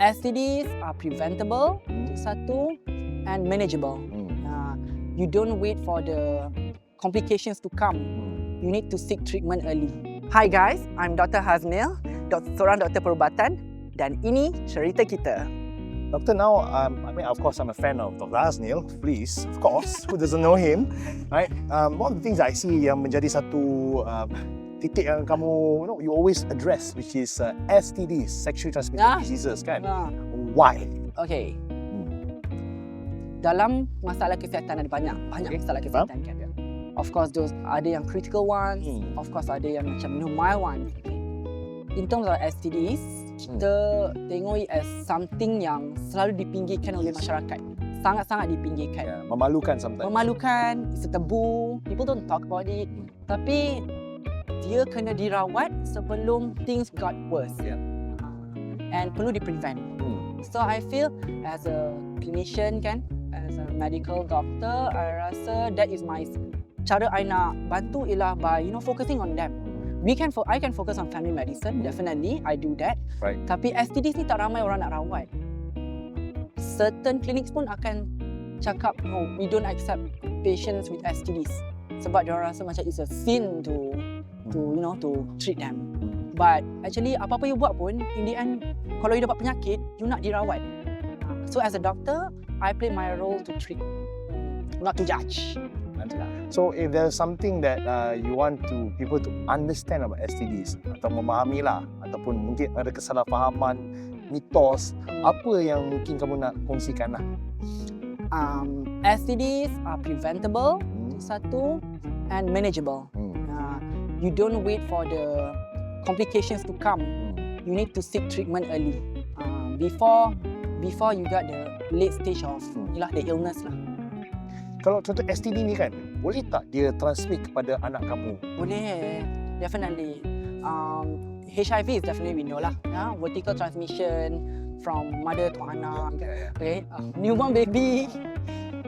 STDs are preventable, itu satu, and manageable. You don't wait for the complications to come. You need to seek treatment early. Hi guys, I'm Dr. Haznil, seorang doktor perubatan, dan ini cerita kita. Doctor, now, of course, I'm a fan of Dr. Haznil. Please, of course, who doesn't know him, right? One of the things I see yang menjadi satu titik yang kamu, you always address, which is STDs, sexually transmitted diseases, kan? Why? Okay. Dalam masalah kesihatan ada banyak masalah kesihatan kan. Of course, ada yang critical ones. Of course, ada yang macam mild ones. In terms of STDs, kita tengok it as something yang selalu dipinggirkan oleh masyarakat. Sangat-sangat dipinggirkan. Yeah, memalukan sometimes. Memalukan, it's a taboo. People don't talk about it. Tapi dia kena dirawat sebelum things got worse. And perlu di-prevent. So I feel as a clinician kan, as a medical doctor, I rasa that is my cara I nak bantu ialah by focusing on them. I can focus on family medicine, definitely I do that. Right. Tapi STDs ni tak ramai orang nak rawat. Certain clinics pun akan cakap, no, we don't accept patients with STDs sebab dia rasa macam it's a sin to treat them. But actually apa-apa you buat pun, in the end kalau you dapat penyakit, you nak dirawat. So as a doctor, I play my role to treat, not to judge. So if there's something that you want people to understand about STDs atau memahami lah, ataupun mungkin ada kesalahfahaman, mitos, apa yang mungkin kamu nak kongsikan lah? STDs are preventable, satu, and manageable. You don't wait for the complications to come. You need to seek treatment early before you got the late stage of the illness lah. Kalau contoh STD ni kan, boleh tak dia transmit kepada anak kamu? Boleh, definitely. HIV is definitely we know lah. Vertical transmission from mother to anak. Okay, newborn baby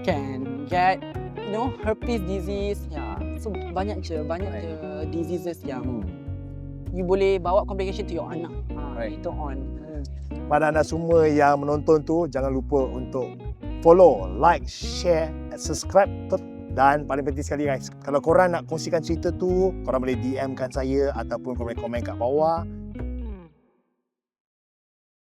can get herpes disease. So banyak je diseases yang you boleh bawa complication to your anak. Itu on. Pada anda semua yang menonton tu, jangan lupa untuk follow, like, share, subscribe dan paling penting sekali guys, kalau korang nak kongsikan cerita tu, korang boleh DM kan saya ataupun korang boleh komen kat bawah.